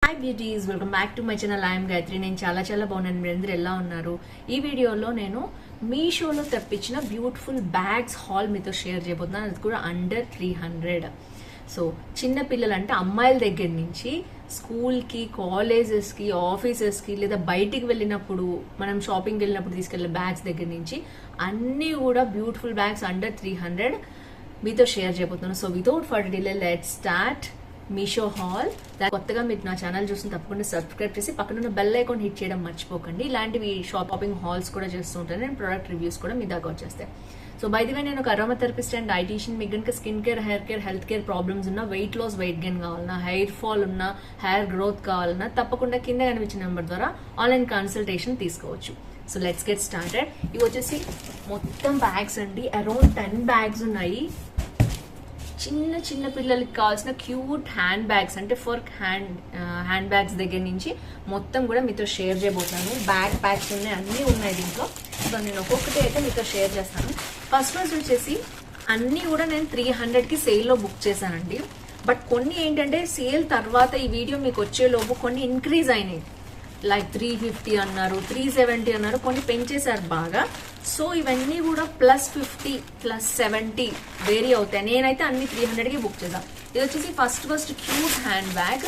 Hi beauties, welcome back to my channel. I'm Gayatri. నేను చాలా బాగున్నాను. మీరందరూ ఎలా ఉన్నారు? ఈ వీడియోలో నేను మీషోలో తెప్పించిన బ్యూటిఫుల్ బ్యాగ్స్ హాల్ మీతో షేర్ చేయబోతున్నాను. అది కూడా అండర్ 300. సో చిన్న పిల్లలు అంటే అమ్మాయిల దగ్గర నుంచి స్కూల్కి, కాలేజెస్కి, ఆఫీసెస్కి లేదా బయటికి వెళ్ళినప్పుడు మనం షాపింగ్కి వెళ్ళినప్పుడు తీసుకెళ్ళే బ్యాగ్స్ దగ్గర నుంచి అన్నీ కూడా బ్యూటిఫుల్ బ్యాగ్స్ అండర్ 300 మీతో షేర్ చేయబోతున్నాను. So without further delay let's start Meesho hall. కొత్తగా మీరు నా ఛానల్ చూసిన తప్పకుండా సబ్స్క్రైబ్ చేసి పక్కన బెల్ ఐకాన్ హిట్ చేయడం మర్చిపోకండి. ఇలాంటివి షాపింగ్ హాల్స్ కూడా చేస్తూ ఉంటాను. నేను ప్రొడక్ట్ రివ్యూస్ కూడా మీ దాకా వచ్చేస్తాయి. సో బై ది వే, నేను ఒక అరోమా థెరపిస్ట్ అండ్ డైటీషియన్. మీకు కనుక skin care, hair care, health care problems ఉన్నా, వెయిట్ లాస్, వెయిట్ గెయిన్ కావాలన్నా, హెయిర్ ఫాల్ ఉన్నా, హెయిర్ గ్రోత్ కావాలన్నా తప్పకుండా కింద కనిపించిన నెంబర్ ద్వారా ఆన్లైన్ కన్సల్టేషన్ తీసుకోవచ్చు. So let's get started. ఇవి వచ్చేసి మొత్తం బ్యాగ్స్ అండి. అరౌండ్ 10 బ్యాగ్స్ ఉన్నాయి. చిన్న పిల్లలకి కావాల్సిన క్యూట్ హ్యాండ్ బ్యాగ్స్, అంటే ఫర్ హ్యాండ్ బ్యాగ్స్ దగ్గర నుంచి మొత్తం కూడా మీతో షేర్ చేయబోతున్నాను. బ్యాగ్ ప్యాక్స్ ఉన్నాయి, అన్నీ ఉన్నాయి దీంట్లో. సో నేను ఒక్కొక్కటి అయితే మీతో షేర్ చేస్తాను. ఫస్ట్ రోజు వచ్చేసి అన్నీ కూడా నేను 300కి సేల్లో బుక్ చేశానండి. బట్ కొన్ని ఏంటంటే సేల్ తర్వాత ఈ వీడియో మీకు వచ్చేలోపు కొన్ని ఇంక్రీజ్ అయినాయి. లైక్ 350 అన్నారు, 370 అన్నారు, కొన్ని పెంచేశారు బాగా. సో ఇవన్నీ కూడా +50, +70 వేరీ అవుతాయి. నేనైతే అన్ని 300కి బుక్ చేశాను. ఇది వచ్చేసి ఫస్ట్ క్యూట్ హ్యాండ్ బ్యాగ్.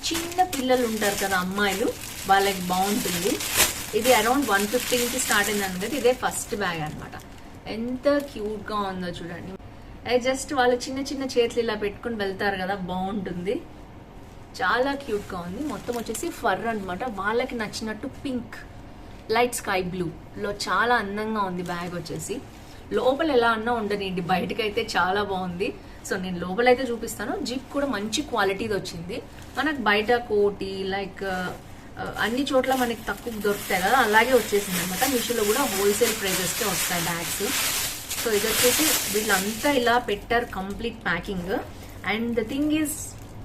చిన్న పిల్లలు ఉంటారు కదా అమ్మాయిలు, వాళ్ళకి బాగుంటుంది. ఇది అరౌండ్ 150కి స్టార్ట్ అయింది కదా. ఇదే ఫస్ట్ బ్యాగ్ అనమాట. ఎంత క్యూట్ గా ఉందో చూడండి. అది జస్ట్ వాళ్ళు చిన్న చేతులు ఇలా పెట్టుకుని వెళ్తారు కదా, బాగుంటుంది. చాలా క్యూట్ గా ఉంది. మొత్తం వచ్చేసి ఫర్ అనమాట. వాళ్ళకి నచ్చినట్టు పింక్, లైట్ స్కై బ్లూ లో చాలా అందంగా ఉంది బ్యాగ్ వచ్చేసి. లోపల ఎలా అన్నా ఉండనండి, బయటకైతే చాలా బాగుంది. సో నేను లోపలైతే చూపిస్తాను. జిప్ కూడా మంచి క్వాలిటీది వచ్చింది. మనకు బయట కోటి లైక్ అన్ని చోట్ల మనకి తక్కువ దొరుకుతాయి కదా, అలాగే వచ్చేసింది అనమాట. మీషోలో కూడా హోల్సేల్ ప్రైజెస్కే వస్తాయి బ్యాగ్స్. సో ఇది వచ్చేసి వీళ్ళంతా ఇలా పెట్టారు complete packing. And the thing is,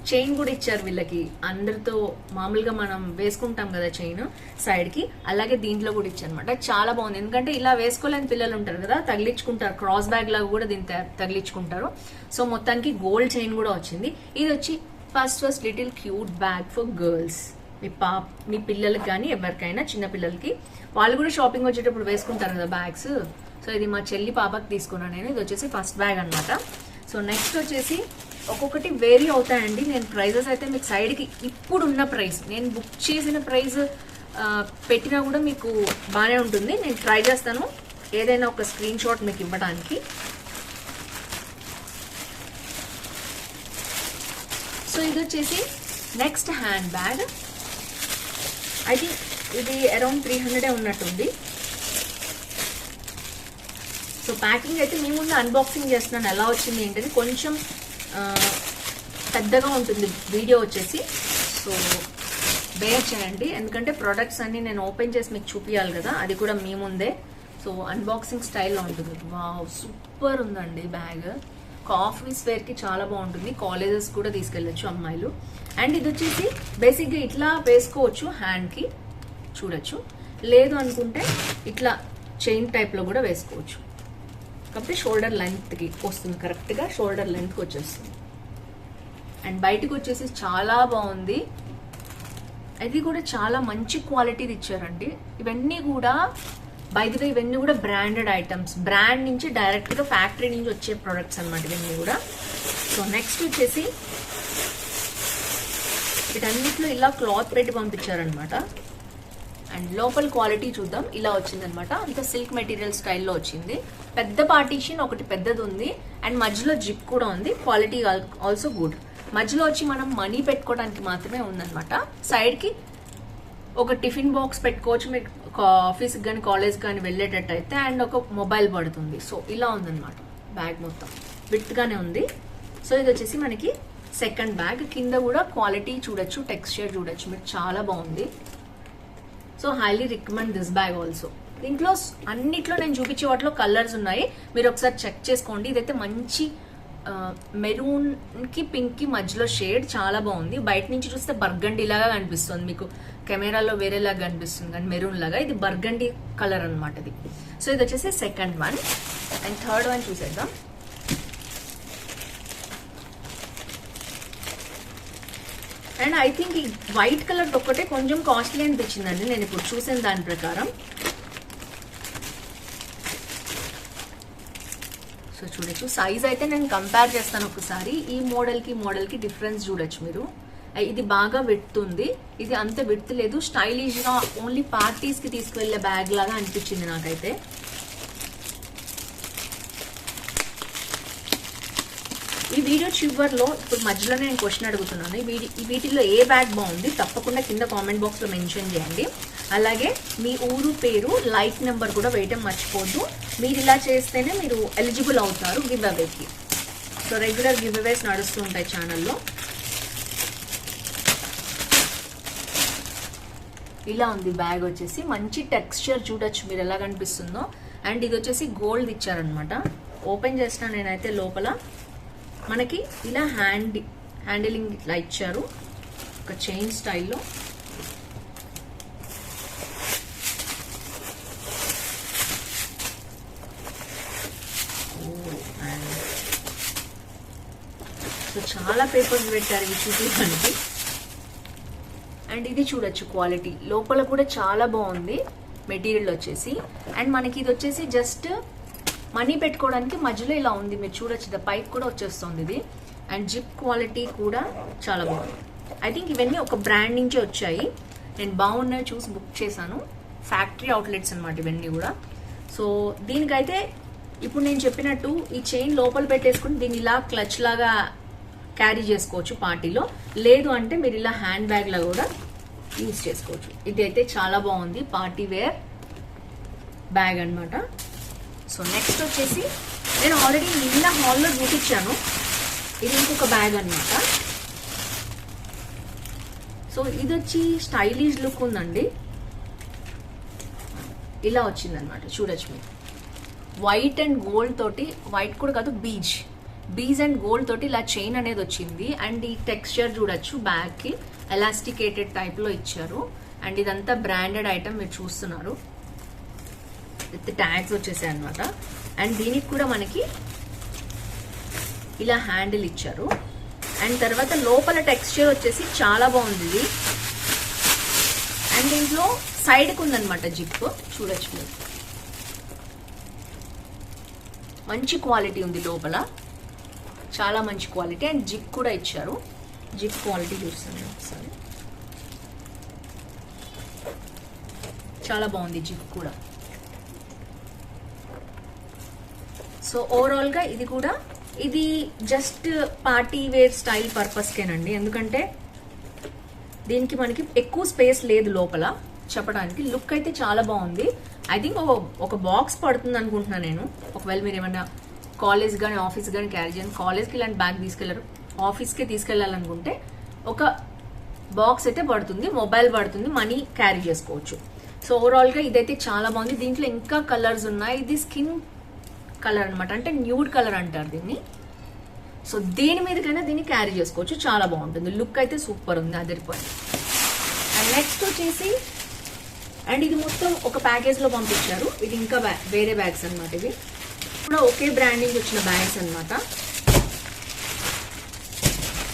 chain కూడా ఇచ్చారు వీళ్ళకి. అందరితో మామూలుగా మనం వేసుకుంటాం కదా చైన్ సైడ్ కి, అలాగే దీంట్లో కూడా ఇచ్చారు అనమాట. చాలా బాగుంది. ఎందుకంటే ఇలా వేసుకోలేని పిల్లలు ఉంటారు కదా, తగిలించుకుంటారు. క్రాస్ బ్యాగ్ లాగా కూడా దీన్ని తగిలించుకుంటారు. సో మొత్తానికి గోల్డ్ చైన్ కూడా వచ్చింది. ఇది వచ్చి first little cute bag for girls. మీ పిల్లలకి కానీ ఎవరికైనా, చిన్న పిల్లలకి, వాళ్ళు కూడా షాపింగ్ వచ్చేటప్పుడు వేసుకుంటారు కదా బ్యాగ్స్. సో ఇది మా చెల్లి పాపకి తీసుకున్నాను నేను. ఇది వచ్చేసి ఫస్ట్ బ్యాగ్ అనమాట. సో నెక్స్ట్ వచ్చేసి ఒక్కొక్కటి వేరీ అవుతాయండి. నేను ప్రైజెస్ అయితే మీకు సైడ్కి ఇప్పుడున్న ప్రైస్, నేను బుక్ చేసిన ప్రైస్ పెట్టినా కూడా మీకు బాగానే ఉంటుంది. నేను ట్రై చేస్తాను ఏదైనా ఒక స్క్రీన్ షాట్ మీకు ఇవ్వడానికి. సో ఇది వచ్చేసి next hand bag. I think ఇది అరౌండ్ 300 ఉన్నట్టుంది. సో ప్యాకింగ్ అయితే మీ ముందు అన్బాక్సింగ్ చేస్తున్నాను, ఎలా వచ్చింది ఏంటది. కొంచెం పెద్దగా ఉంటుంది వీడియో వచ్చేసి. సో బేర్ చేయండి, ఎందుకంటే ప్రొడక్ట్స్ అన్ని నేను ఓపెన్ చేసి మీకు చూపించాలి కదా, అది కూడా మీ ముందే. సో అన్బాక్సింగ్ స్టైల్లో ఉంటుంది. వావ్, సూపర్ ఉందండి బ్యాగ్. ఆఫీస్ వేర్కి చాలా బాగుంటుంది. కాలేజెస్ కూడా తీసుకెళ్ళచ్చు అమ్మాయిలు. అండ్ ఇది వచ్చేసి బేసిక్గా ఇట్లా వేసుకోవచ్చు, హ్యాండ్కి చూడొచ్చు. లేదు అనుకుంటే ఇట్లా చైన్ టైప్లో కూడా వేసుకోవచ్చు. కాబట్టి షోల్డర్ లెంత్కి వస్తుంది, కరెక్ట్గా షోల్డర్ లెంత్కి వచ్చేస్తుంది. అండ్ బయటకు వచ్చేసి చాలా బాగుంది. అది కూడా చాలా మంచి క్వాలిటీది ఇచ్చారండి. ఇవన్నీ కూడా బై ది వే, ఇవన్నీ కూడా బ్రాండెడ్ ఐటమ్స్. బ్రాండ్ నుంచి డైరెక్ట్గా ఫ్యాక్టరీ నుంచి వచ్చే ప్రొడక్ట్స్ అనమాట ఇవన్నీ కూడా. సో నెక్స్ట్ వచ్చేసి వీటన్నిటిలో ఇలా క్లాత్ పెట్టి పంపించారనమాట. అండ్ లోపల క్వాలిటీ చూద్దాం. ఇలా వచ్చిందనమాట. అంత సిల్క్ మెటీరియల్ స్టైల్లో వచ్చింది. పెద్ద పార్టీషన్ ఒకటి పెద్దది ఉంది. అండ్ మధ్యలో జిప్ కూడా ఉంది. Quality also good. మధ్యలో వచ్చి మనం మనీ పెట్టుకోవడానికి మాత్రమే ఉందనమాట. సైడ్కి ఒక టిఫిన్ బాక్స్ పెట్టుకోవచ్చు మీరు ఆఫీస్కి కానీ కాలేజ్కి కానీ వెళ్ళేటట్టు అయితే. అండ్ ఒక మొబైల్ పడుతుంది. సో ఇలా ఉందన్నమాట బ్యాగ్ మొత్తం. విత్గానే ఉంది. సో ఇది వచ్చేసి మనకి సెకండ్ బ్యాగ్. కింద కూడా క్వాలిటీ చూడొచ్చు, టెక్స్చర్ చూడొచ్చు మీరు, చాలా బాగుంది. So highly recommend this bag also. దీంట్లో అన్నిట్లో నేను చూపించే వాటిలో కలర్స్ ఉన్నాయి, మీరు ఒకసారి చెక్ చేసుకోండి. ఇదైతే మంచి మెరూన్ కి పింక్ కి మధ్యలో షేడ్, చాలా బాగుంది. బయట నుంచి చూస్తే బర్గండీ లాగా కనిపిస్తుంది, మీకు కెమెరాలో వేరేలాగా కనిపిస్తుంది కానీ మెరూన్ లాగా. ఇది బర్గండీ కలర్ అనమాట ఇది. సో ఇది వచ్చేసి second one. And third one చూసేద్దాం. అండ్ ఐ థింక్ ఈ వైట్ కలర్ ఒక్కటే కొంచెం కాస్ట్లీ అనిపించిందండి నేను ఇప్పుడు చూసిన దాని ప్రకారం. సో చూడొచ్చు సైజ్ అయితే నేను కంపేర్ చేస్తాను ఒకసారి. ఈ మోడల్కి డిఫరెన్స్ చూడొచ్చు మీరు. ఇది బాగా విడ్త్ ఉంది, ఇది అంత విడ్త్ లేదు. స్టైలిష్ గా ఓన్లీ పార్టీస్ కి తీసుకువెళ్లే బ్యాగ్ లాగా అనిపించింది నాకైతే. ఈ వీడియో చివర్లో ఇప్పుడు మధ్యలో నేను క్వశ్చన్ అడుగుతున్నాను, వీటిల్లో ఏ బ్యాగ్ బాగుంది తప్పకుండా కింద కామెంట్ బాక్స్ లో మెన్షన్ చేయండి. అలాగే మీ ఊరు పేరు లైక్ నెంబర్ కూడా వేయటం మర్చిపోద్దు. మీరు ఇలా చేస్తేనే మీరు ఎలిజిబుల్ అవుతారు గివ్ అవేకి. సో రెగ్యులర్ గివ్ అవేస్ నడుస్తూ ఉంటాయి ఛానల్లో. ఇలా ఉంది బ్యాగ్ వచ్చేసి, మంచి టెక్స్చర్ చూడొచ్చు మీరు ఎలా కనిపిస్తుందో. అండ్ ఇది వచ్చేసి గోల్డ్ ఇచ్చారనమాట. ఓపెన్ చేసిన నేనైతే లోపల మనకి ఇలా హ్యాండిలింగ్ ఇట్లా ఇచ్చారు ఒక చైన్ స్టైల్లో. సో చాలా పేపర్స్ పెట్టారు ఇవి చూపించడానికి. అండ్ ఇది చూడొచ్చు క్వాలిటీ లోపల కూడా చాలా బాగుంది మెటీరియల్ వచ్చేసి. అండ్ మనకి ఇది వచ్చేసి జస్ట్ మనీ పెట్టుకోవడానికి మధ్యలో ఇలా ఉంది మీరు చూడొచ్చు, పైకి కూడా వచ్చేస్తుంది ఇది. అండ్ జిప్ క్వాలిటీ కూడా చాలా బాగుంది. ఐ థింక్ ఇవన్నీ ఒక బ్రాండ్ నుంచే వచ్చాయి, నేను బాగున్నాయి చూసి బుక్ చేశాను. ఫ్యాక్టరీ అవుట్లెట్స్ అనమాట ఇవన్నీ కూడా. సో దీనికైతే ఇప్పుడు నేను చెప్పినట్టు ఈ చైన్ లోపల పెట్టేసుకుని దీన్ని ఇలా క్లచ్ లాగా క్యారీ చేసుకోవచ్చు పార్టీలో, లేదు అంటే మీరు ఇలా హ్యాండ్ బ్యాగ్ లా కూడా యూజ్ చేసుకోవచ్చు. ఇది అయితే చాలా బాగుంది పార్టీ వేర్ బ్యాగ్ అనమాట. సో నెక్స్ట్ వచ్చేసి నేను ఆల్రెడీ నిన్న హాల్లో చూపించాను, ఇది ఇంకొక బ్యాగ్ అనమాట. సో ఇది వచ్చి స్టైలిష్ లుక్ ఉందండి, ఇలా వచ్చింది అనమాట చూడొచ్చు మీరు. వైట్ అండ్ గోల్డ్ తోటి, వైట్ కూడా కాదు బీజ్ అండ్ గోల్డ్ తోటి ఇలా చైన్ అనేది వచ్చింది. అండ్ ఈ టెక్స్చర్ చూడొచ్చు బ్యాగ్ కి ఎలాస్టికేటెడ్ టైప్ లో ఇచ్చారు. అండ్ ఇదంతా బ్రాండెడ్ ఐటమ్ మీరు చూస్తున్నారు, విత్ ట్యాగ్స్ వచ్చేసాయి అనమాట. అండ్ దీనికి కూడా మనకి ఇలా హ్యాండిల్ ఇచ్చారు. అండ్ తర్వాత లోపల టెక్స్చర్ వచ్చేసి చాలా బాగుంది ఇది. అండ్ దీంట్లో సైడ్కి ఉందనమాట జిప్, చూడొచ్చు మీరు. మంచి క్వాలిటీ ఉంది లోపల, చాలా మంచి క్వాలిటీ. అండ్ జిప్ కూడా ఇచ్చారు, జిప్ క్వాలిటీ చూస్తాను ఒకసారి, చాలా బాగుంది జిప్ కూడా. సో ఓవరాల్ గా ఇది కూడా, ఇది just party wear style purpose కేనండి, ఎందుకంటే దీనికి మనకి ఎక్కువ స్పేస్ లేదు లోపల చెప్పడానికి. లుక్ అయితే చాలా బాగుంది. ఐ థింక్ ఒక బాక్స్ పడుతుంది అనుకుంటున్నాను నేను. ఒకవేళ మీరు ఏమైనా కాలేజ్ కానీ ఆఫీస్ కానీ క్యారీ చేయండి, కాలేజ్కి ఇలాంటి బ్యాగ్ తీసుకెళ్లరు, ఆఫీస్కి తీసుకెళ్లాలనుకుంటే ఒక బాక్స్ అయితే పడుతుంది, మొబైల్ పడుతుంది, మనీ క్యారీ చేసుకోవచ్చు. సో ఓవరాల్ గా ఇదైతే చాలా బాగుంది. దీంట్లో ఇంకా కలర్స్ ఉన్నాయి. ఇది స్కిన్ కలర్ అనమాట, అంటే న్యూడ్ కలర్ అంటారు దీన్ని. సో దేని మీదకైనా దీన్ని క్యారీ చేసుకోవచ్చు, చాలా బాగుంటుంది. లుక్ అయితే సూపర్ ఉంది, అదిరిపోయింది. అండ్ నెక్స్ట్ వచ్చేసి, అండ్ ఇది మొత్తం ఒక ప్యాకేజ్ లో పంపించారు. ఇది ఇంకా వేరే బ్యాగ్స్ అనమాట, ఇవి కూడా ఒకే బ్రాండ్ నుంచి వచ్చిన బ్యాగ్స్ అనమాట.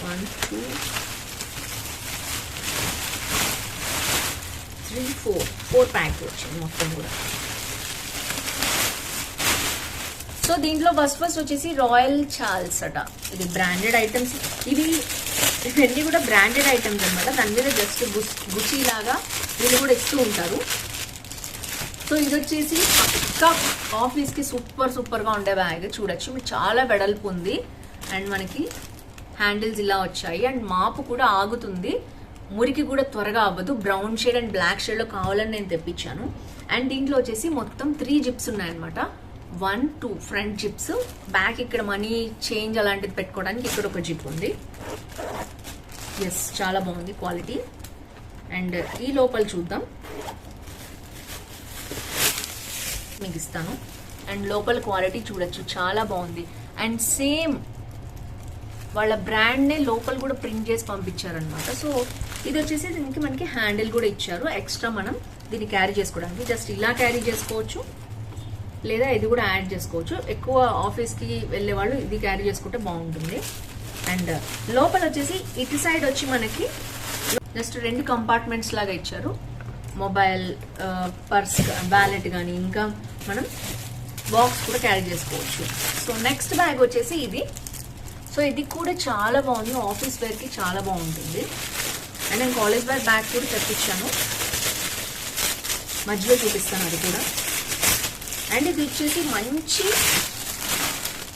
1 2 3 4 ప్యాక్స్ వచ్చింది మొత్తం కూడా. సో దీంట్లో ఫస్ట్ వచ్చేసి రాయల్ చార్ల్స్ అట, ఇది బ్రాండెడ్ ఐటమ్స్. ఇవన్నీ కూడా బ్రాండెడ్ ఐటమ్స్ అనమాట. దాని మీద జస్ట్ గుచి లాగా వీళ్ళు కూడా ఇస్తూ ఉంటారు. సో ఇది వచ్చేసి పక్కా ఆఫీస్ కి సూపర్ గా ఉండే బ్యాగ్. చూడొచ్చు మీకు, చాలా వెడల్పు ఉంది. అండ్ మనకి హ్యాండిల్స్ ఇలా వచ్చాయి. అండ్ మాపు కూడా ఆగుతుంది, మురికి కూడా త్వరగా అవ్వదు. Brown shade and black shade లో కావాలని నేను తెప్పించాను. అండ్ దీంట్లో వచ్చేసి మొత్తం 3 జిప్స్ ఉన్నాయన్నమాట. 1 2 ఫ్రంట్ జిప్స్, బ్యాక్ ఇక్కడ మనీ చేంజ్ అలాంటిది పెట్టుకోవడానికి ఇక్కడ ఒక జిప్ ఉంది. ఎస్, చాలా బాగుంది క్వాలిటీ. అండ్ ఈ లోపల చూద్దాం, మీకు ఇస్తాను. అండ్ లోపల క్వాలిటీ చూడొచ్చు, చాలా బాగుంది. అండ్ సేమ్ వాళ్ళ బ్రాండ్నే లోపల కూడా ప్రింట్ చేసి పంపించారనమాట. సో ఇది వచ్చేసి దీనికి మనకి హ్యాండిల్ కూడా ఇచ్చారు ఎక్స్ట్రా, మనం దీన్ని క్యారీ చేసుకోవడానికి. జస్ట్ ఇలా క్యారీ చేసుకోవచ్చు, లేదా ఇది కూడా యాడ్ చేసుకోవచ్చు. ఎక్కువ ఆఫీస్కి వెళ్ళే వాళ్ళు ఇది క్యారీ చేసుకుంటే బాగుంటుంది. అండ్ లోపల వచ్చేసి ఇటు సైడ్ వచ్చి మనకి జస్ట్ 2 కంపార్ట్మెంట్స్ లాగా ఇచ్చారు. మొబైల్, పర్స్, వ్యాలెట్ కానీ ఇంకా మనం బాక్స్ కూడా క్యారీ చేసుకోవచ్చు. సో నెక్స్ట్ బ్యాగ్ వచ్చేసి ఇది. సో ఇది కూడా చాలా బాగుంది, ఆఫీస్ వేర్కి చాలా బాగుంటుంది. అండ్ నేను కాలేజ్ బ్యాగ్ కూడా తెప్పించాను, మధ్యలో చూపిస్తాను అది కూడా. అండ్ ఇది వచ్చేసి మంచి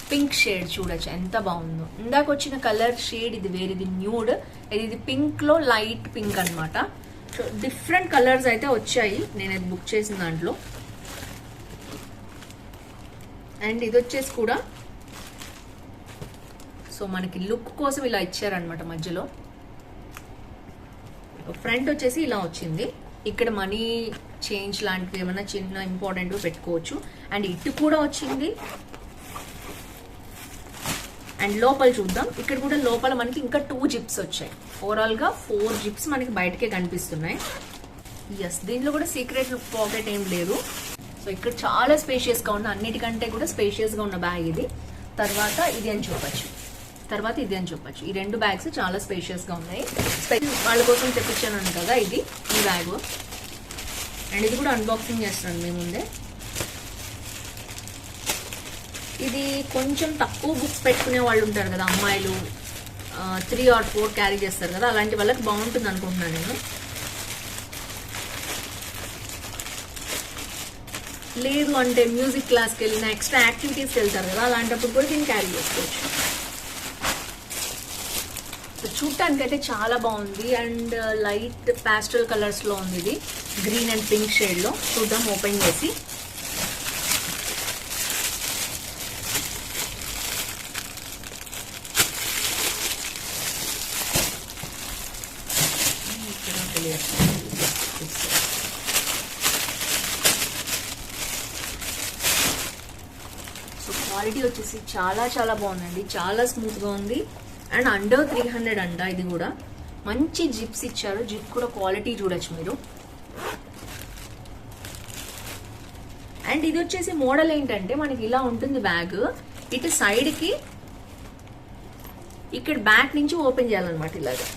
పింక్ షేడ్, చూడొచ్చు ఎంత బాగుందో. ఇందాక వచ్చిన కలర్ షేడ్ ఇది వేరేది, న్యూడ్. ఇది పింక్లో లైట్ పింక్ అనమాట. సో డిఫరెంట్ కలర్స్ అయితే వచ్చాయి నేను అది బుక్ చేసిన దాంట్లో. అండ్ ఇది వచ్చేసి కూడా సో మనకి లుక్ కోసం ఇలా ఇచ్చారనమాట మధ్యలో. ఫ్రంట్ వచ్చేసి ఇలా వచ్చింది. ఇక్కడ మనీ చేంజ్ లాంటివి ఏమైనా చిన్న ఇంపార్టెంట్ పెట్టుకోవచ్చు. అండ్ ఇటు కూడా వచ్చింది. అండ్ లోపల చూద్దాం. ఇక్కడ కూడా లోపల మనకి ఇంకా 2 జిప్స్ వచ్చాయి. ఓవరాల్ గా 4 జిప్స్ మనకి బయటకే కనిపిస్తున్నాయి. ఎస్, దీంట్లో కూడా సీక్రెట్ పాకెట్ ఏం లేదు. సో ఇక్కడ చాలా స్పేషియస్ గా ఉన్న, అన్నిటికంటే కూడా స్పేషియస్ గా ఉన్న బ్యాగ్ ఇది. తర్వాత ఇది అని చెప్పచ్చు, ఈ 2 బ్యాగ్స్ చాలా స్పేషియస్ గా ఉన్నాయి. వాళ్ళ కోసం తెప్పించాను కదా ఇది, ఈ బ్యాగ్. అండ్ ఇది కూడా అన్బాక్సింగ్ చేస్తున్నాను మీ ముందే. ఇది కొంచెం తక్కువ బుక్స్ పెట్టుకునే వాళ్ళు ఉంటారు కదా అమ్మాయిలు, 3 or 4 క్యారీ చేస్తారు కదా, అలాంటి వాళ్ళకి బాగుంటుంది అనుకుంటున్నాను నేను. లేదు అంటే మ్యూజిక్ క్లాస్కి వెళ్ళినా, ఎక్స్ట్రా యాక్టివిటీస్కి వెళ్తారు కదా, అలాంటప్పుడు కూడా దీన్ని క్యారీ చేసుకోవచ్చు. చూడటానికి అయితే చాలా బాగుంది. అండ్ లైట్ పాస్టల్ కలర్స్లో ఉంది ఇది, గ్రీన్ అండ్ పింక్ షేడ్లో. చూద్దాం ఓపెన్ చేసి. సో క్వాలిటీ వచ్చేసి చాలా చాలా బాగుందండి, చాలా స్మూత్గా ఉంది. అండ్ అండర్ 300 అంట. ఇది కూడా మంచి జిప్స్ ఇచ్చారు, జిప్ కూడా క్వాలిటీ చూడొచ్చు మీరు. అండ్ ఇది వచ్చేసి మోడల్ ఏంటంటే మనకి ఇలా ఉంటుంది బ్యాగ్. ఇటు సైడ్కి ఇక్కడ బ్యాక్ నుంచి ఓపెన్ చేయాలన్నమాట, ఇలాగా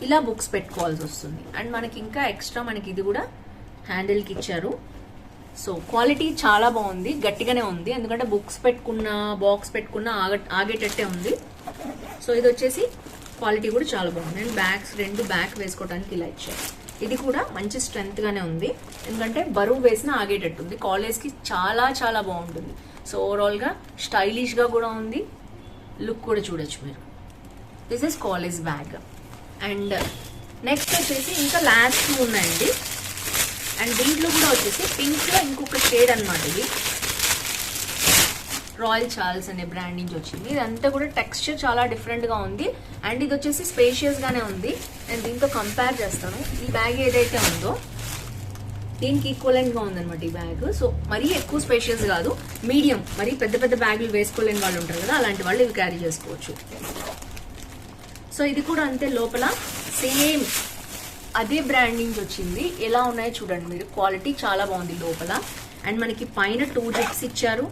ఇలా బుక్స్ పెట్టుకోవాల్సి వస్తుంది. అండ్ మనకి ఇంకా ఎక్స్ట్రా మనకి ఇది కూడా హ్యాండిల్కి ఇచ్చారు. సో క్వాలిటీ చాలా బాగుంది, గట్టిగానే ఉంది. ఎందుకంటే బుక్స్ పెట్టుకున్న, బాక్స్ పెట్టుకున్న ఆగేటట్టే ఉంది. సో ఇది వచ్చేసి క్వాలిటీ కూడా చాలా బాగుంది. అండ్ బ్యాగ్స్ 2 బ్యాగ్ వేసుకోవడానికి ఇలా ఇచ్చారు. ఇది కూడా మంచి స్ట్రెంత్ గానే ఉంది, ఎందుకంటే బరువు వేసిన ఆగేటట్టు ఉంది. కాలేజ్కి చాలా చాలా బాగుంటుంది. సో ఓవరాల్ గా స్టైలిష్ గా కూడా ఉంది, లుక్ కూడా చూడొచ్చు మీరు. This is college bag. And next వచ్చేసి ఇంకా లాస్ట్ ఉన్నాయండి. అండ్ దీంట్లో కూడా వచ్చేసి పింక్ లో ఇంకొక షేడ్ అనమాట. ఇది రాయల్ చార్ల్స్ అనే బ్రాండ్ నుంచి వచ్చింది. ఇదంతా కూడా టెక్స్చర్ చాలా డిఫరెంట్ గా ఉంది. అండ్ ఇది వచ్చేసి స్పేషియస్ గానే ఉంది. నేను దీంతో కంపేర్ చేస్తాను. ఈ బ్యాగ్ ఏదైతే ఉందో దీనికి ఈక్వలెంట్ గా ఉందన్నమాట ఈ బ్యాగ్. సో మరీ ఎక్కువ స్పేషియస్ కాదు, మీడియం. మరీ పెద్ద పెద్ద బ్యాగులు వేసుకోలేని వాళ్ళు ఉంటారు కదా, అలాంటి వాళ్ళు ఇవి క్యారీ చేసుకోవచ్చు. సో ఇది కూడా అంతే, లోపల సేమ్ అదే బ్రాండ్ నుంచి వచ్చింది. ఎలా ఉన్నాయో చూడండి మీరు, క్వాలిటీ చాలా బాగుంది లోపల. అండ్ మనకి పైన 2 జిప్స్ ఇచ్చారు.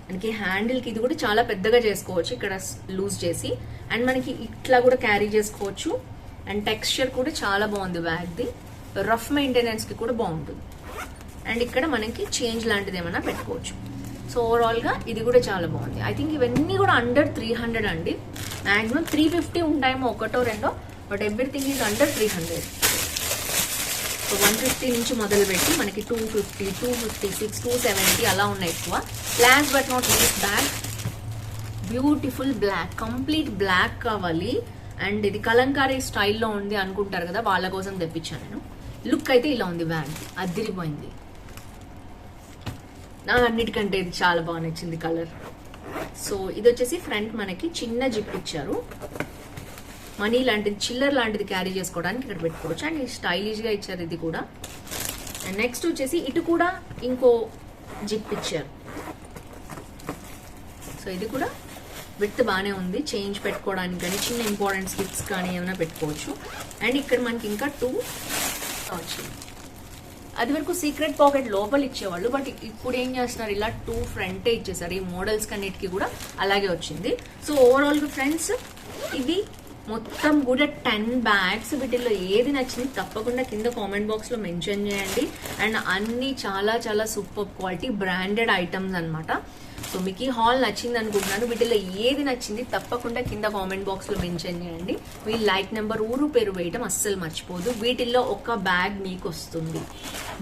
మనకి హ్యాండిల్కి ఇది కూడా చాలా పెద్దగా చేసుకోవచ్చు, ఇక్కడ లూజ్ చేసి. అండ్ మనకి ఇట్లా కూడా క్యారీ చేసుకోవచ్చు. అండ్ టెక్స్చర్ కూడా చాలా బాగుంది బ్యాగ్ది, రఫ్ మెయింటెనెన్స్కి కూడా బాగుంటుంది. అండ్ ఇక్కడ మనకి చేంజ్ లాంటిది ఏమైనా పెట్టుకోవచ్చు. సో ఓవరాల్గా ఇది కూడా చాలా బాగుంది. ఐ థింక్ ఇవన్నీ కూడా అండర్ 300 అండి. మ్యాక్సిమం 350 ఉంటాయేమో, ఒకటో రెండో, but everything is under 300. So 150 నుంచి మొదలుపెట్టి మనకి 250, 256, 270 అలా ఉన్నాయి ఎక్కువ. Last but not least bag, beautiful black, complete black కావాలి. అండ్ ఇది కలంకారీ స్టైల్లో ఉంది అనుకుంటారు కదా, వాళ్ళ కోసం తెప్పించాను నేను. లుక్ అయితే ఇలా ఉంది బ్యాగ్, అదిరిపోయింది. నాకు అన్నిటికంటే ఇది చాలా బాగా నచ్చింది కలర్. సో ఇది వచ్చేసి ఫ్రంట్ మనకి చిన్న జిప్ ఇచ్చారు, మనీ లాంటిది, చిల్లర్ లాంటిది క్యారీ చేసుకోవడానికి ఇక్కడ పెట్టుకోవచ్చు. అండ్ స్టైలిష్ గా ఇచ్చారు ఇది కూడా. అండ్ నెక్స్ట్ వచ్చేసి ఇటు కూడా ఇంకో జిప్ ఇచ్చారు. సో ఇది కూడా విత్ బాగానే ఉంది, చేంజ్ పెట్టుకోవడానికి కానీ చిన్న ఇంపార్టెంట్ స్లిప్స్ కానీ ఏమైనా పెట్టుకోవచ్చు. అండ్ ఇక్కడ మనకి ఇంకా 2 వచ్చింది. అది వరకు సీక్రెట్ పాకెట్ లోపల ఇచ్చేవాళ్ళు, బట్ ఇప్పుడు ఏం చేస్తున్నారు, ఇలా 2 ఫ్రంటే ఇచ్చేసారు. ఈ మోడల్స్ కన్నిటికి కూడా అలాగే వచ్చింది. సో ఓవరాల్ గా ఫ్రెండ్స్ ఇది మొత్తం కూడా 10 బ్యాగ్స్. వీటిల్లో ఏది నచ్చింది తప్పకుండా కింద కామెంట్ బాక్స్ లో మెన్షన్ చేయండి. అండ్ అన్ని చాలా చాలా సూపర్ క్వాలిటీ బ్రాండెడ్ ఐటమ్స్ అన్నమాట. సో మీకు ఈ హాల్ నచ్చింది అనుకుంటున్నాను. వీటిలో ఏది నచ్చింది తప్పకుండా కింద కామెంట్ బాక్స్ లో మెన్షన్ చేయండి. మీ లైక్ నెంబర్, ఊరు పేరు వేయటం అస్సలు మర్చిపోదు. వీటిల్లో ఒక బ్యాగ్ మీకు వస్తుంది.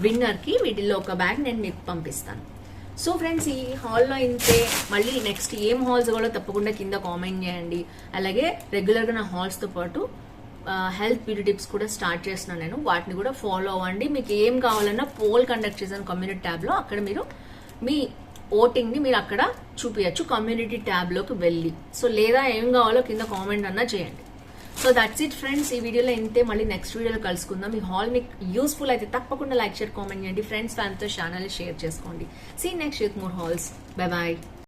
విన్నర్ కి వీటిల్లో ఒక బ్యాగ్ నేను మీకు పంపిస్తాను. సో ఫ్రెండ్స్ ఈ హాల్లో ఇంతే. మళ్ళీ నెక్స్ట్ ఏం హాల్స్ కూడా తప్పకుండా కింద కామెంట్ చేయండి. అలాగే రెగ్యులర్గా నా హాల్స్తో పాటు హెల్త్ బ్యూటీ టిప్స్ కూడా స్టార్ట్ చేస్తున్నాను నేను. వాటిని కూడా ఫాలో అవ్వండి. మీకు ఏం కావాలన్నా పోల్ కండక్ట్ చేశాను కమ్యూనిటీ ట్యాబ్లో. అక్కడ మీరు మీ ఓటింగ్ ని మీరు అక్కడ చూపించచ్చు కమ్యూనిటీ ట్యాబ్ లోకి వెళ్ళి. సో లేదా ఏం కావాలో కింద కామెంట్ అన్నా చేయండి. So that's it friends. ఈ వీడియోలో ఇంతే. మళ్ళీ నెక్స్ట్ వీడియోలో కలుసుకుందాం. ఈ హాల్ మీకు యూస్ఫుల్ అయితే తప్పకుండా లైక్, షేర్, కామెంట్ చేయండి. ఫ్రెండ్స్ ఫ్యాన్తో ఛానల్ షేర్ చేసుకోండి. See next with more halls. Bye bye.